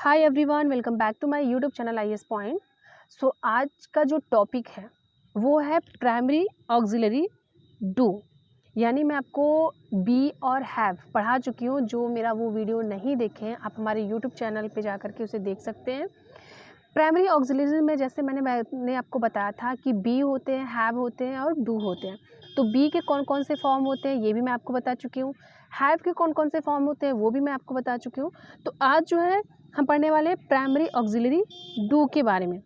Hi everyone, welcome back to my YouTube channel IAS point. So आज का जो topic है वो है प्राइमरी ऑक्सिलरी डू। यानी मैं आपको बी और हैव पढ़ा चुकी हूँ। जो मेरा वो वीडियो नहीं देखे हैं आप हमारे यूट्यूब चैनल पे जा करके उसे देख सकते हैं। प्राइमरी ऑक्सिलरी में जैसे मैंने आपको बताया था कि बी होते हैं, हैव होते हैं और डू होते हैं। तो बी के कौन कौन से फॉर्म होते हैं ये भी मैं आपको बता चुकी हूँ। हैव के कौन कौन से फॉर्म होते हैं वो भी मैं आपको बता चुकी हूँ। तो आज जो है हम पढ़ने वाले हैं प्राइमरी ऑक्सिलरी डू के बारे में।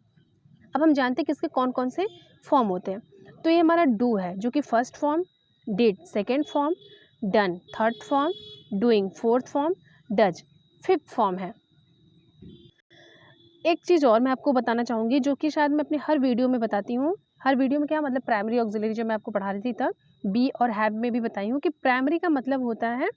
अब हम जानते हैं कि इसके कौन कौन से फॉर्म होते हैं। तो ये हमारा डू है जो कि first form, did second form, done third form, doing fourth form, does fifth form है। एक चीज़ और मैं आपको बताना चाहूँगी जो कि शायद मैं अपनी हर वीडियो में बताती हूँ। हर वीडियो में क्या मतलब प्राइमरी ऑक्सिलरी जब मैं आपको पढ़ा रही थी तब बी और हैव में भी बताई हूँ कि प्राइमरी का मतलब होता है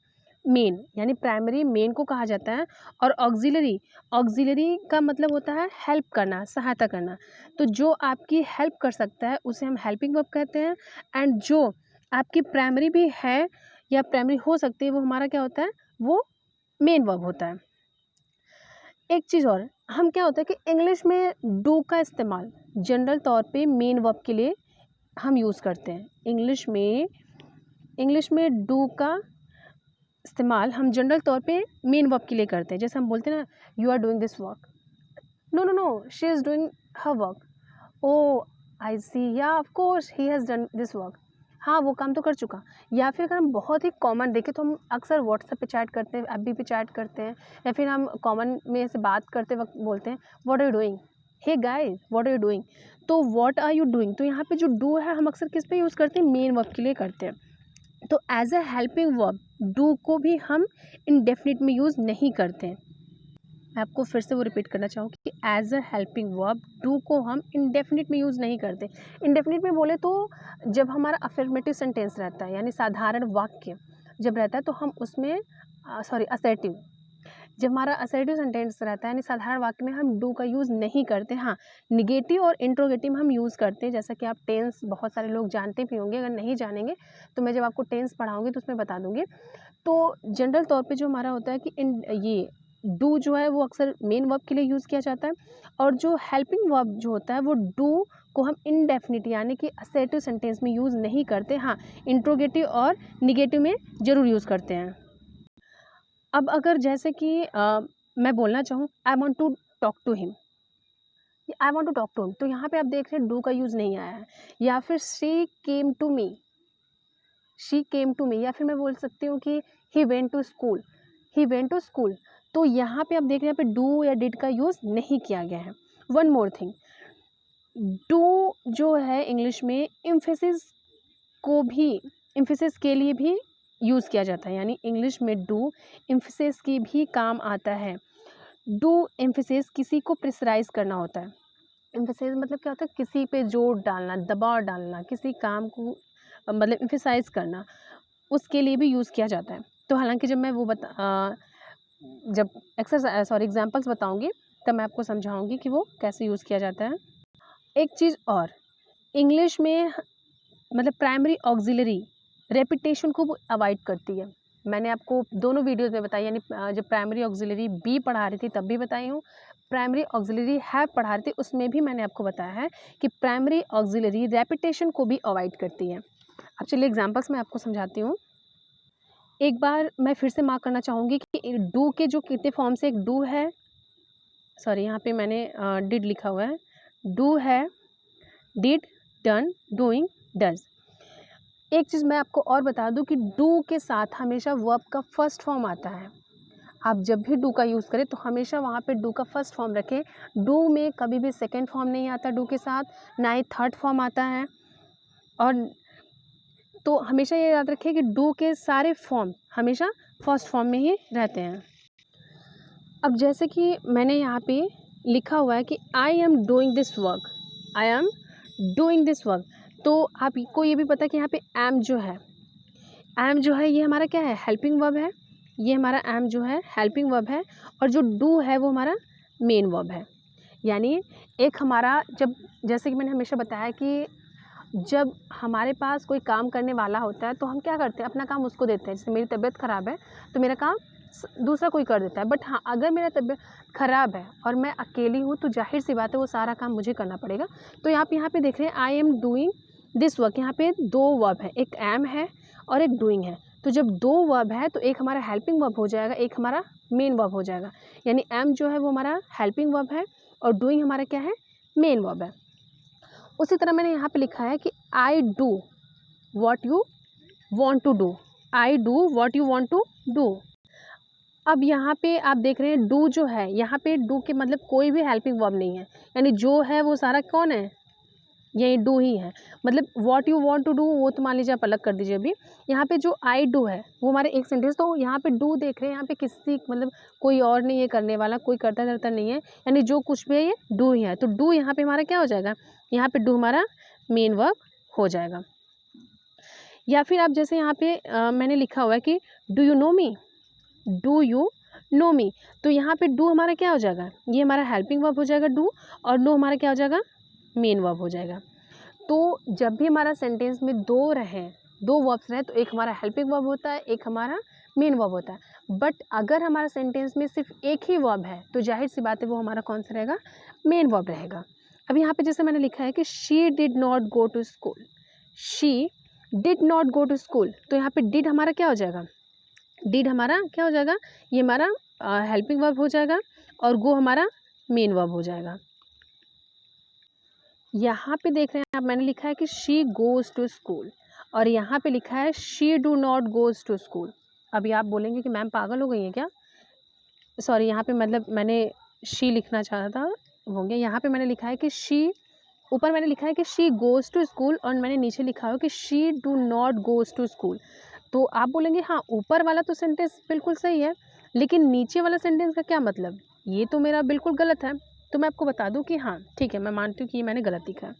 मेन, यानी प्राइमरी मेन को कहा जाता है। और ऑक्सिलरी ऑक्सिलरी का मतलब होता है हेल्प करना, सहायता करना। तो जो आपकी हेल्प कर सकता है उसे हम हेल्पिंग वर्ब कहते हैं। एंड जो आपकी प्राइमरी भी है या प्राइमरी हो सकती है वो हमारा क्या होता है, वो मेन वर्ब होता है। एक चीज़ और, हम क्या होता है कि इंग्लिश में डू का इस्तेमाल जनरल तौर पे मेन वर्ब के लिए हम यूज़ करते हैं। इंग्लिश में डू का इस्तेमाल हम जनरल तौर पे मेन वर्ब के लिए करते हैं। जैसे हम बोलते हैं ना, you are doing this work, no no no she is doing her work, oh I see, या of course he has done this work, हाँ वो काम तो कर चुका। या फिर अगर हम बहुत ही कॉमन देखें तो हम अक्सर व्हाट्सएप पे चैट करते हैं, एफबी पे चैट करते हैं, या फिर हम कॉमन में से बात करते वक्त बोलते हैं what are you doing, hey guys what are you doing. तो व्हाट आर यू डूइंग, तो यहाँ पे जो डू है हम अक्सर किस पे यूज़ करते हैं, मेन वर्ब के लिए करते हैं। तो as a helping verb do को भी हम इंडेफिनिट में यूज़ नहीं करते हैं। मैं आपको फिर से वो रिपीट करना चाहूँगी कि as a helping verb do को हम इंडेफिनिट में यूज़ नहीं करते। इंडेफिनिट में बोले तो जब हमारा अफर्मेटिव सेंटेंस रहता है, यानी साधारण वाक्य जब रहता है तो हम उसमें असर्टिव, जब हमारा असर्टिव सेंटेंस रहता है यानी साधारण वाक्य में हम डू का यूज़ नहीं करते। हाँ, निगेटिव और इंट्रोगेटिव में हम यूज़ करते हैं। जैसा कि आप टेंस बहुत सारे लोग जानते भी होंगे, अगर नहीं जानेंगे तो मैं जब आपको टेंस पढ़ाऊँगी तो उसमें बता दूँगी। तो जनरल तौर पे जो हमारा होता है कि ये डू जो है वो अक्सर मेन वर्ब के लिए यूज़ किया जाता है। और जो हेल्पिंग वर्ब जो होता है वो डू को हम इनडेफिनिट यानी कि असर्टिव सेंटेंस में यूज़ नहीं करते। हाँ, इंट्रोगेटिव और निगेटिव में ज़रूर यूज़ करते हैं। अब अगर जैसे कि मैं बोलना चाहूँ I want to talk to him, I want to talk to him, तो यहाँ पे आप देख रहे हैं डू का यूज़ नहीं आया है। या फिर she came to me, she came to me, या फिर मैं बोल सकती हूँ कि he went to school, he went to school. तो यहाँ पे आप देख रहे हैं, यहाँ पे डू या डिड का यूज़ नहीं किया गया है। वन मोर थिंग, डू जो है इंग्लिश में एम्फेसिस के लिए भी यूज़ किया जाता है। यानी इंग्लिश में डू एम्फेसिस की भी काम आता है। डू एम्फेसिस किसी को प्रेशराइज करना होता है। एम्फेसिस मतलब क्या होता है, किसी पे जोर डालना, दबाव डालना, किसी काम को मतलब एम्फेसाइज करना, उसके लिए भी यूज़ किया जाता है। तो हालांकि जब मैं वो जब एग्जांपल्स बताऊंगी तब मैं आपको समझाऊंगी कि वो कैसे यूज़ किया जाता है। एक चीज़ और, इंग्लिश में मतलब प्राइमरी ऑक्सिलरी रेपिटेशन को अवॉइड करती है। मैंने आपको दोनों वीडियोज़ में बताई, यानी जब प्राइमरी ऑक्सिलरी बी पढ़ा रही थी तब भी बताई हूँ, प्राइमरी ऑक्सिलरी हैव पढ़ा रही थी उसमें भी मैंने आपको बताया है कि प्राइमरी ऑक्सिलरी रेपिटेशन को भी अवॉइड करती है। अब चलिए एग्जांपल्स मैं आपको समझाती हूँ। एक बार मैं फिर से मार्क करना चाहूँगी कि डू के जो कितने फॉर्म से, एक डू है, सॉरी यहाँ पे मैंने डिड लिखा हुआ है, डू है, डिड, डन, डूइंग, डज। एक चीज़ मैं आपको और बता दूं कि डू के साथ हमेशा वर्ब का फर्स्ट फॉर्म आता है। आप जब भी डू का यूज़ करें तो हमेशा वहाँ पे डू का फर्स्ट फॉर्म रखें। डू में कभी भी सेकंड फॉर्म नहीं आता डू के साथ, ना ही थर्ड फॉर्म आता है। और तो हमेशा ये याद रखें कि डू के सारे फॉर्म हमेशा फर्स्ट फॉर्म में ही रहते हैं। अब जैसे कि मैंने यहाँ पे लिखा हुआ है कि I am doing this work, I am doing this work, तो आपको ये भी पता है कि यहाँ पे एम जो है ये हमारा क्या है, हेल्पिंग वर्ब है। ये हमारा एम जो है हेल्पिंग वर्ब है, और जो डू है वो हमारा मेन वर्ब है। यानी एक हमारा, जब जैसे कि मैंने हमेशा बताया कि जब हमारे पास कोई काम करने वाला होता है तो हम क्या करते हैं, अपना काम उसको देते हैं। जैसे मेरी तबीयत ख़राब है तो मेरा काम दूसरा कोई कर देता है। बट हाँ, अगर मेरा तबीयत ख़राब है और मैं अकेली हूँ, तो जाहिर सी बात है वो सारा काम मुझे करना पड़ेगा। तो आप यहाँ पे देख रहे हैं I am doing this work, यहाँ पे 2 वर्ब है, एक एम है और एक डूइंग है। तो जब 2 वर्ब है तो एक हमारा हेल्पिंग वर्ब हो जाएगा, एक हमारा मेन वर्ब हो जाएगा। यानी एम जो है वो हमारा हेल्पिंग वर्ब है और डूइंग हमारा क्या है, मेन वर्ब है। उसी तरह मैंने यहाँ पे लिखा है कि I do what you want to do, I do what you want to do. अब यहाँ पे आप देख रहे हैं डू जो है, यहाँ पे डू के मतलब कोई भी हेल्पिंग वर्ब नहीं है, यानी जो है वो सारा कौन है, यही डू ही है। मतलब what you want to do वो तो मान लीजिए आप अलग कर दीजिए। अभी यहाँ पे जो आई डू है वो हमारे एक सेंटेंस, तो यहाँ पे डू देख रहे हैं, यहाँ पे किसी मतलब कोई और नहीं है करने वाला, कोई करता धरता नहीं है, यानी जो कुछ भी है ये डू ही है। तो डू यहाँ पे हमारा क्या हो जाएगा, यहाँ पे डू हमारा मेन वर्ब हो जाएगा। या फिर आप जैसे यहाँ पे मैंने लिखा हुआ है कि do you know me, do you know me, तो यहाँ पे डू हमारा क्या हो जाएगा, ये हमारा हेल्पिंग वर्ब हो जाएगा डू, और नो हमारा क्या हो जाएगा, मेन वर्ब हो जाएगा। तो जब भी हमारा सेंटेंस में 2 वर्ब्स रहें, तो एक हमारा हेल्पिंग वर्ब होता है, एक हमारा मेन वर्ब होता है। बट अगर हमारा सेंटेंस में सिर्फ एक ही वर्ब है, तो जाहिर सी बात है वो हमारा कौन सा रहेगा, मेन वर्ब रहेगा। अब यहाँ पे जैसे मैंने लिखा है कि she did not go to school, she did not go to school, तो यहाँ पे डिड हमारा क्या हो जाएगा, डिड हमारा क्या हो जाएगा, ये हमारा हेल्पिंग वर्ब हो जाएगा और गो हमारा मेन वर्ब हो जाएगा। यहाँ पे देख रहे हैं आप, मैंने लिखा है कि शी गोज़ टू स्कूल और यहाँ पे लिखा है she do not goes to school. अभी आप बोलेंगे कि मैम पागल हो गई हैं क्या, सॉरी यहाँ पे मतलब मैंने शी लिखना चाहा था, हो गया। यहाँ पे मैंने लिखा है कि शी, ऊपर मैंने लिखा है कि शी गोज़ टू स्कूल और मैंने नीचे लिखा है कि she do not goes to school. तो आप बोलेंगे हाँ ऊपर वाला तो सेंटेंस बिल्कुल सही है, लेकिन नीचे वाला सेंटेंस का क्या मतलब, ये तो मेरा बिल्कुल गलत है। तो मैं आपको बता दूं कि हाँ ठीक है, मैं मानती हूँ कि ये मैंने गलत लिखा है।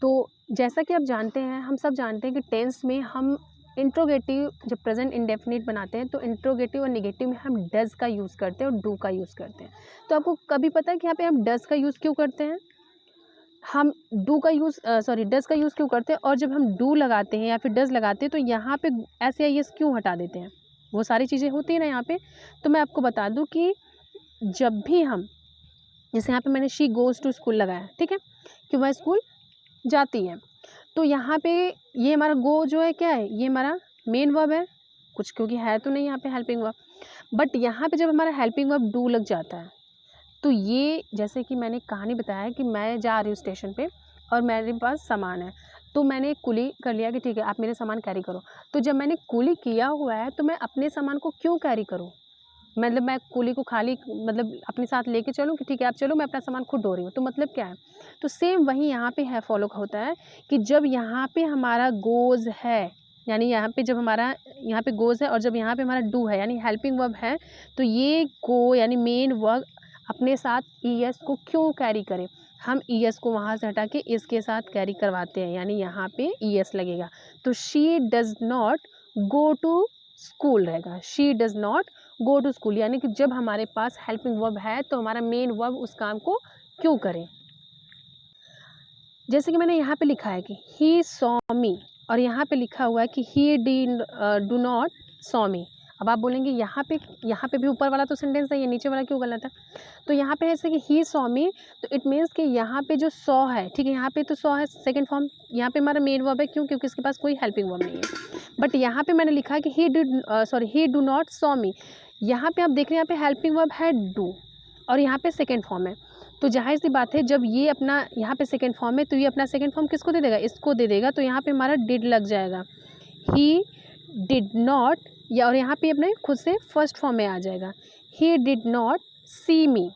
तो जैसा कि आप जानते हैं, हम सब जानते हैं कि टेंस में हम इंट्रोगेटिव जब प्रेजेंट इंडेफिनिट बनाते हैं, तो इंट्रोगेटिव और नेगेटिव में हम डज का यूज़ करते हैं और डू का यूज़ करते हैं। तो आपको कभी पता है कि यहाँ पे हम डज का यूज़ क्यों करते हैं, हम डू का यूज़ डज का यूज़ क्यों करते हैं, और जब हम डू लगाते हैं या फिर डज लगाते हैं तो यहाँ पे एस या एस क्यों हटा देते हैं, वो सारी चीज़ें होती हैं ना यहाँ पे। तो मैं आपको बता दूँ कि जब भी हम, जैसे यहाँ पे मैंने शी गोज़ टू स्कूल लगाया, ठीक है, कि वह स्कूल जाती है, तो यहाँ पे ये हमारा गो जो है क्या है, ये हमारा मेन वर्ब है कुछ, क्योंकि है तो नहीं यहाँ पे हेल्पिंग वर्ब। बट यहाँ पे जब हमारा हेल्पिंग वर्ब डू लग जाता है, तो ये जैसे कि मैंने कहानी बताया कि मैं जा रही हूँ स्टेशन पे और मेरे पास सामान है, तो मैंने कुली कर लिया कि ठीक है आप मेरे सामान कैरी करो। तो जब मैंने कुली किया हुआ है, तो मैं अपने सामान को क्यों कैरी करूँ, मतलब मैं कुली को खाली मतलब अपने साथ लेके चलूँ कि ठीक है आप चलो मैं अपना सामान खुद ढो रही हूँ, तो मतलब क्या है। तो सेम वही यहाँ पे है फॉलो होता है कि जब यहाँ पे हमारा गोज़ है, यानी यहाँ पे जब हमारा यहाँ पे गोज़ है और जब यहाँ पे हमारा डू है यानी हेल्पिंग वर्ब है, तो ये गो यानी मेन वर्ब अपने साथ ईएस को क्यों कैरी करें, हम ईएस को वहाँ से हटा के इसके साथ कैरी करवाते हैं, यानी यहाँ पे ईएस लगेगा। तो she does not go to school रहेगा, she does not go to school, यानी कि जब हमारे पास हेल्पिंग वर्ब है तो हमारा मेन वर्ब उस काम को क्यों करें। जैसे कि मैंने यहाँ पे लिखा है कि ही सॉ मी और यहाँ पे लिखा हुआ है कि ही डू नॉट सॉ मी। अब आप बोलेंगे यहाँ पे भी ऊपर वाला तो सेंटेंस है, ये नीचे वाला क्यों गलत है। तो यहाँ पे ऐसे कि ही सॉ मी, तो इट मीन्स कि यहाँ पे जो सॉ है, ठीक है, यहाँ पे तो सॉ है सेकंड फॉर्म, यहाँ पे हमारा मेन वर्ब है, क्यों, क्योंकि इसके पास कोई हेल्पिंग वर्ब नहीं है। बट यहाँ पे मैंने लिखा है कि ही डू नॉट सॉ मी, यहाँ पे आप देख रहे हैं यहाँ पे हेल्पिंग वर्ब है डू और यहाँ पे सेकेंड फॉर्म है। तो जाहिर सी बात है जब ये अपना यहाँ पे सेकेंड फॉर्म है, तो ये अपना सेकेंड फॉर्म किसको दे देगा, इसको दे देगा। तो यहाँ पे हमारा डिड लग जाएगा, ही डिड नॉट, या और यहाँ पे अपने खुद से फर्स्ट फॉर्म में आ जाएगा, ही डिड नॉट सी मी।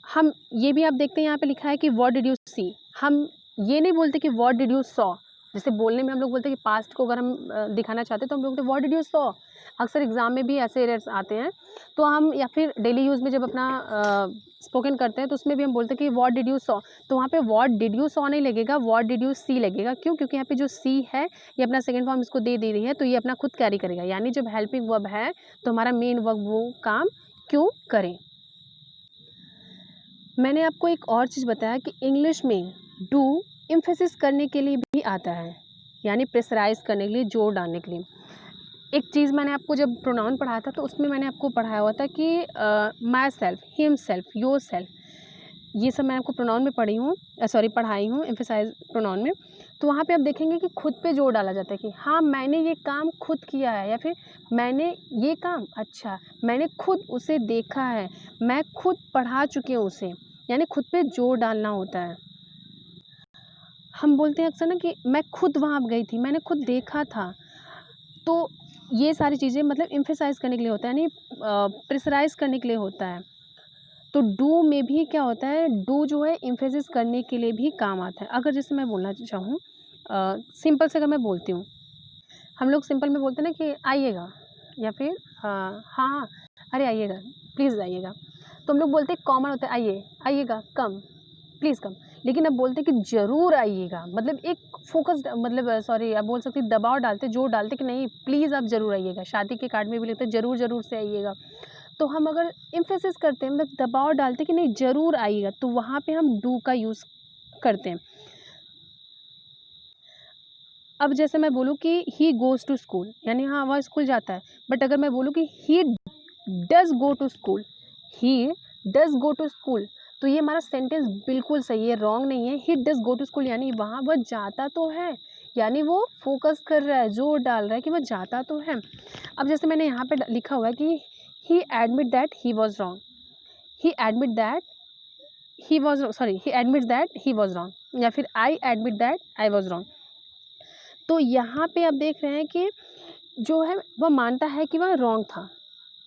हम ये भी आप देखते हैं यहाँ पे लिखा है कि व्हाट डिड यू सी, हम ये नहीं बोलते कि व्हाट डिड यू सॉ। जैसे बोलने में हम लोग बोलते हैं कि पास्ट को अगर हम दिखाना चाहते हैं तो हम लोग बोलते हैं व्हाट डिड यू सॉ। अक्सर एग्जाम में भी ऐसे एरर्स आते हैं, तो हम या फिर डेली यूज़ में जब अपना स्पोकन करते हैं तो उसमें भी हम बोलते हैं कि व्हाट डिड यू सॉ, तो वहाँ पे व्हाट डिड यू सॉ नहीं लगेगा, व्हाट डिड यू सी लगेगा। क्यों, क्योंकि यहाँ पे जो सी है ये अपना सेकेंड फॉर्म इसको दे रही है, तो ये अपना खुद कैरी करेगा, यानी जब हेल्पिंग वर्ब है तो हमारा मेन वर्ब वो काम क्यों करें। मैंने आपको एक और चीज़ बताया कि इंग्लिश में डू एम्फेसिस करने के लिए भी आता है, यानी प्रेशराइज करने के लिए, जोर डालने के लिए। एक चीज़ मैंने आपको जब प्रोनाउन पढ़ाया था तो उसमें मैंने आपको पढ़ाया हुआ था कि my self, him self, your self, ये सब मैं आपको प्रोनाउन में पढ़ाई हूँ एम्फेसाइज प्रोनाउन में। तो वहाँ पे आप देखेंगे कि खुद पे जोर डाला जाता है कि हाँ मैंने ये काम खुद किया है, या फिर मैंने ये काम, अच्छा मैंने खुद उसे देखा है, मैं खुद पढ़ा चुकी हूँ उसे, यानी खुद पे जोर डालना होता है। हम बोलते हैं अक्सर ना कि मैं खुद वहाँ गई थी, मैंने खुद देखा था। तो ये सारी चीज़ें मतलब एम्फेसाइज करने के लिए होता है, यानी प्रेशराइज करने के लिए होता है। तो डू में भी क्या होता है, डू जो है एम्फेसिस करने के लिए भी काम आता है। अगर जैसे मैं बोलना चाहूँ सिंपल से, अगर मैं बोलती हूँ, हम लोग सिंपल में बोलते हैं ना कि आइएगा, या फिर हाँ हाँ अरे आइएगा, प्लीज़ आइएगा। तो हम लोग बोलते हैं कॉमन होता है आइए, आइएगा, कम, प्लीज़ कम। लेकिन अब बोलते हैं कि ज़रूर आइएगा, मतलब एक फोकस, मतलब सॉरी आप बोल सकते दबाव डालते, जोर डालते कि नहीं प्लीज़ आप ज़रूर आइएगा। शादी के कार्ड में भी लिखते ज़रूर ज़रूर से आइएगा। तो हम अगर एम्फेसिस करते हैं, मतलब दबाव डालते कि नहीं ज़रूर आइएगा, तो वहाँ पे हम डू का यूज़ करते हैं। अब जैसे मैं बोलूँ कि ही गोज़ टू स्कूल, यानी हाँ वह स्कूल जाता है, बट अगर मैं बोलूँ कि he does go to school, he does go to school, तो ये हमारा सेंटेंस बिल्कुल सही है, रॉन्ग नहीं है। He does go to school यानी वहाँ वह जाता तो है, यानी वो फोकस कर रहा है, जोर डाल रहा है कि वह जाता तो है। अब जैसे मैंने यहाँ पे लिखा हुआ है कि he admit that he was wrong, he admit that he was sorry he admit that he was wrong, या फिर I admit that I was wrong. तो यहाँ पे आप देख रहे हैं कि जो है वह मानता है कि वह रॉन्ग था,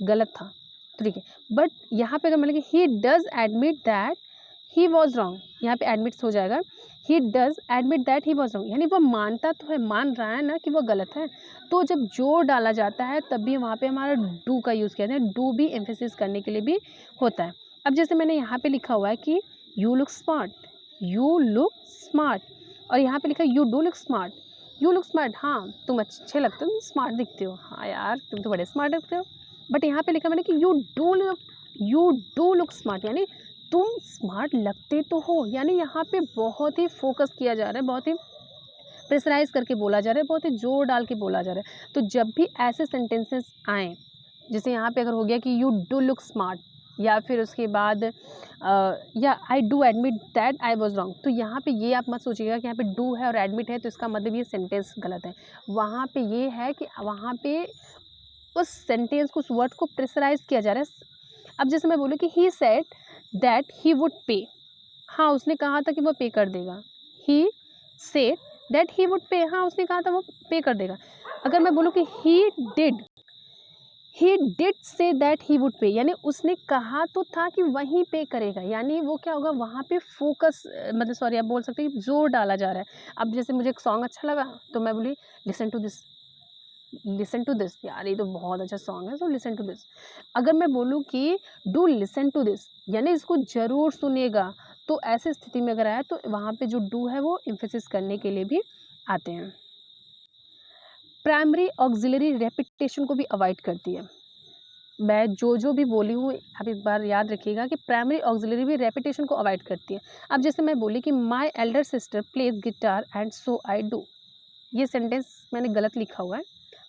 गलत था, ठीक है। बट यहाँ पे अगर मैं लिखे he does admit that he was wrong, यहाँ पे एडमिट्स हो जाएगा, he does admit that he was wrong, यानी वह मानता तो है, मान रहा है ना कि वह गलत है। तो जब जोर डाला जाता है तब भी वहाँ पे हमारा डू का यूज़ किया जाता है। डू भी एम्फेसिस करने के लिए भी होता है। अब जैसे मैंने यहाँ पे लिखा हुआ है कि you look smart, you look smart, और यहाँ पे लिखा है you do look smart, you look smart, हाँ तुम अच्छे लगते हो, तुम स्मार्ट दिखते हो, हाँ यार तुम तो बड़े स्मार्ट दिखते हो। बट यहाँ पे लिखा मैंने कि यू डू लुक स्मार्ट, यानी तुम स्मार्ट लगते तो हो, यानी यहाँ पे बहुत ही फोकस किया जा रहा है, बहुत ही प्रेशराइज करके बोला जा रहा है, बहुत ही जोर डाल के बोला जा रहा है। तो जब भी ऐसे सेंटेंसेस आएँ, जैसे यहाँ पे अगर हो गया कि यू डू लुक स्मार्ट, या फिर उसके बाद या I do admit that I was wrong, तो यहाँ पे ये आप मत सोचिएगा कि यहाँ पे डू है और एडमिट है तो इसका मतलब ये सेंटेंस गलत है। वहाँ पे ये है कि वहाँ पे उस सेंटेंस को, उस वर्ड को प्रेशराइज किया जा रहा है। अब जैसे मैं बोलूँ कि he said that he would पे, हाँ उसने कहा था कि वो पे कर देगा, he said that he would पे, हाँ उसने कहा था वो पे कर देगा। अगर मैं बोलूँ कि he did say that he would पे, यानी उसने कहा तो था कि वहीं पे करेगा, यानी वो क्या होगा वहाँ पे फोकस, मतलब सॉरी आप बोल सकते हैं जोर डाला जा रहा है। अब जैसे मुझे एक सॉन्ग अच्छा लगा तो मैं बोली listen to this, listen to this, यार ये तो बहुत अच्छा सॉन्ग है, सो लिसन टू दिस। अगर मैं बोलूँ कि डू लिसन टू दिस, यानी इसको ज़रूर सुनेगा, तो ऐसी स्थिति में अगर आया तो वहाँ पे जो डू है वो एम्फेसिस करने के लिए भी आते हैं। प्राइमरी ऑक्सिलरी रेपिटेशन को भी अवॉइड करती है। मैं जो भी बोली हूँ आप एक बार याद रखिएगा कि प्राइमरी ऑक्सिलरी भी रेपिटेशन को अवॉइड करती है। अब जैसे मैं बोली कि my elder sister plays guitar and so I do, ये सेंटेंस मैंने गलत लिखा हुआ है,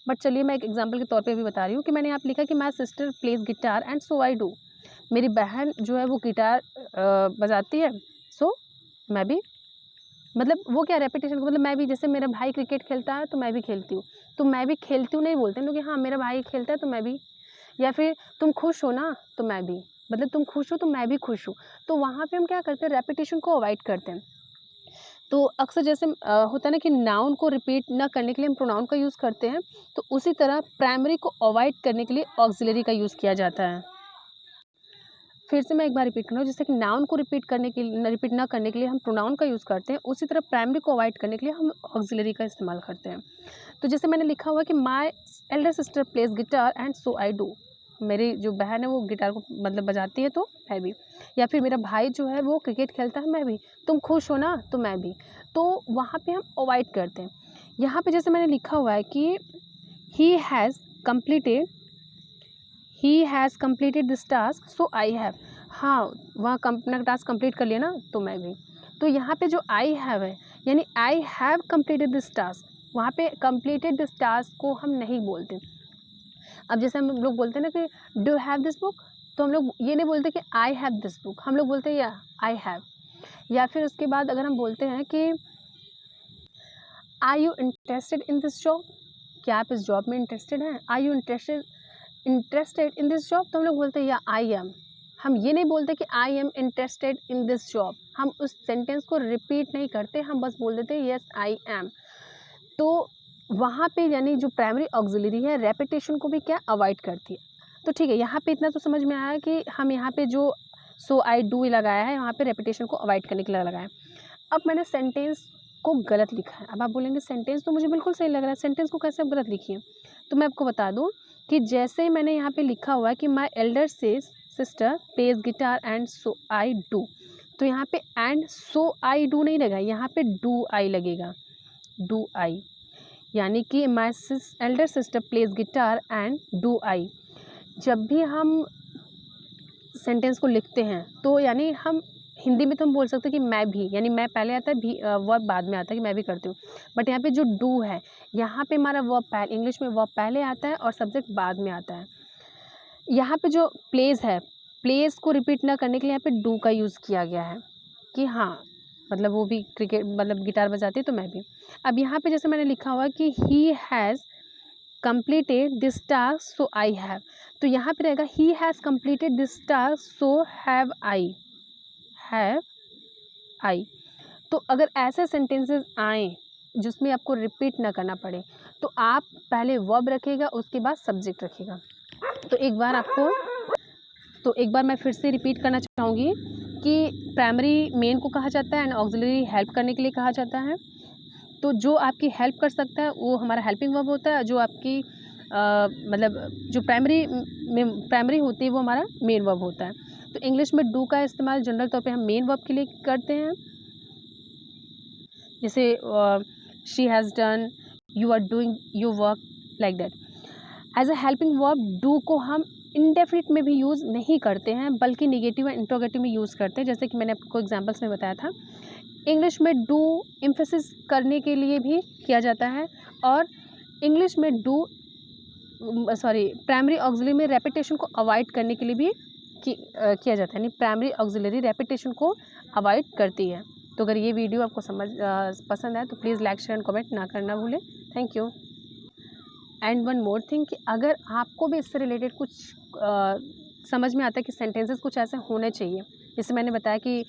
बट चलिए मैं एक एग्जांपल के तौर पे भी बता रही हूँ कि मैंने यहाँ पे लिखा कि my sister plays guitar and so I do, मेरी बहन जो है वो गिटार बजाती है, सो मैं भी, मतलब वो क्या रेपिटेशन को, मतलब मैं भी, जैसे मेरा भाई क्रिकेट खेलता है तो मैं भी खेलती हूँ, तो मैं भी खेलती हूँ नहीं बोलते हैं लोग कि हाँ मेरा भाई खेलता है तो मैं भी, या फिर तुम खुश हो ना तो मैं भी, मतलब तुम खुश हो तो मैं भी खुश हूँ। तो वहाँ पे हम क्या करते हैं, रेपिटेशन को अवॉइड करते हैं। तो अक्सर जैसे होता है ना कि नाउन को रिपीट ना करने के लिए हम प्रोनाउन का यूज़ करते हैं, तो उसी तरह प्राइमरी को अवॉइड करने के लिए ऑक्सिलरी का यूज़ किया जाता है। फिर से मैं एक बार रिपीट कर रहा हूँ, जैसे कि नाउन को रिपीट ना करने के लिए हम प्रोनाउन का यूज़ करते हैं, उसी तरह प्राइमरी को अवॉइड करने के लिए हम ऑक्सिलरी का इस्तेमाल करते हैं। तो जैसे मैंने लिखा हुआ कि my elder sister plays guitar and so I do, मेरी जो बहन है वो गिटार को मतलब बजाती है तो मैं भी, या फिर मेरा भाई जो है वो क्रिकेट खेलता है मैं भी, तुम खुश हो ना तो मैं भी, तो वहाँ पे हम अवॉइड करते हैं। यहाँ पे जैसे मैंने लिखा हुआ है कि he has completed this task so I have, हाँ वह अपना टास्क कंप्लीट कर लिया ना तो मैं भी, तो यहाँ पे जो आई हैव है यानी I have completed this task, वहाँ पे कंप्लीटेड दिस टास्क को हम नहीं बोलते। अब जैसे हम लोग बोलते हैं ना कि डू हैव दिस बुक, तो हम लोग ये नहीं बोलते कि आई हैव दिस बुक, हम लोग बोलते हैं या आई हैव। या फिर उसके बाद अगर हम बोलते हैं कि are you interested in this job, क्या आप इस जॉब में इंटरेस्टेड हैं, are you interested in this job, तो हम लोग बोलते हैं या आई एम। हम ये नहीं बोलते कि I am interested in this job, हम उस सेंटेंस को रिपीट नहीं करते, हम बस बोल देते हैं यस आई एम। तो वहाँ पे यानी जो प्राइमरी ऑक्सिलरी है रेपिटेशन को भी क्या अवॉइड करती है। तो ठीक है, यहाँ पे इतना तो समझ में आया कि हम यहाँ पे जो सो आई डू लगाया है यहाँ पे रेपिटेशन को अवॉइड करने के लिए लगाया है। अब मैंने सेंटेंस को गलत लिखा है। अब आप बोलेंगे सेंटेंस तो मुझे बिल्कुल सही लग रहा है, सेंटेंस को कैसे आप गलत लिखिए। तो मैं आपको बता दूँ कि जैसे मैंने यहाँ पे लिखा हुआ है कि my elder sister plays guitar and so I do, तो यहाँ पे एंड सो आई डू नहीं लगा, यहाँ पे डू आई लगेगा, डू आई, यानी कि my elder sister plays guitar and do I. जब भी हम सेंटेंस को लिखते हैं तो यानी हम हिंदी में तो हम बोल सकते हैं कि मैं भी, यानी मैं पहले आता है, भी वर्ब बाद में आता है कि मैं भी करती हूँ। बट यहाँ पे जो डू है यहाँ पे हमारा वर्ब पहले, इंग्लिश में वर्ब पहले आता है और सब्जेक्ट बाद में आता है। यहाँ पे जो प्लेस है, प्लेस को रिपीट ना करने के लिए यहाँ पे डू का यूज़ किया गया है कि हाँ मतलब वो भी क्रिकेट मतलब गिटार बजाती है तो मैं भी। अब यहाँ पे जैसे मैंने लिखा हुआ कि he has completed this task so I have, तो यहाँ पे रहेगा he has completed this task so have I। तो अगर ऐसे सेंटेंसेस आए जिसमें आपको रिपीट ना करना पड़े तो आप पहले वर्ब रखिएगा उसके बाद सब्जेक्ट रखिएगा। तो एक बार मैं फिर से रिपीट करना चाहूँगी कि प्राइमरी मेन को कहा जाता है एंड ऑक्सिलरी हेल्प करने के लिए कहा जाता है। तो जो आपकी हेल्प कर सकता है वो हमारा हेल्पिंग वर्ब होता है, जो आपकी मतलब जो प्राइमरी होती है वो हमारा मेन वर्ब होता है। तो इंग्लिश में डू का इस्तेमाल जनरल तौर पे हम मेन वर्ब के लिए करते हैं, जैसे she has done, you are doing your work, like that. As a helping verb do को हम इंडेफिनिट में भी यूज़ नहीं करते हैं बल्कि निगेटिव या इंट्रोगेटिव में यूज़ करते हैं, जैसे कि मैंने आपको एग्जांपल्स में बताया था। इंग्लिश में डू एम्फेसिस करने के लिए भी किया जाता है और इंग्लिश में प्राइमरी ऑक्सिलरी में रेपिटेशन को अवॉइड करने के लिए भी किया जाता है, यानी प्राइमरी ऑक्सिलरी रेपिटेशन को अवॉइड करती है। तो अगर ये वीडियो आपको पसंद आए तो please like share and comment ना करना भूलें। Thank you. And one more thing कि अगर आपको भी इससे रिलेटेड कुछ समझ में आता है कि सेंटेंसेस कुछ ऐसे होने चाहिए, जैसे मैंने बताया कि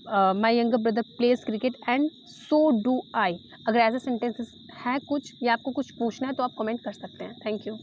my younger brother pledge cricket and so do I, अगर ऐसे सेंटेंसेस हैं कुछ या आपको कुछ पूछना है तो आप कमेंट कर सकते हैं। Thank you.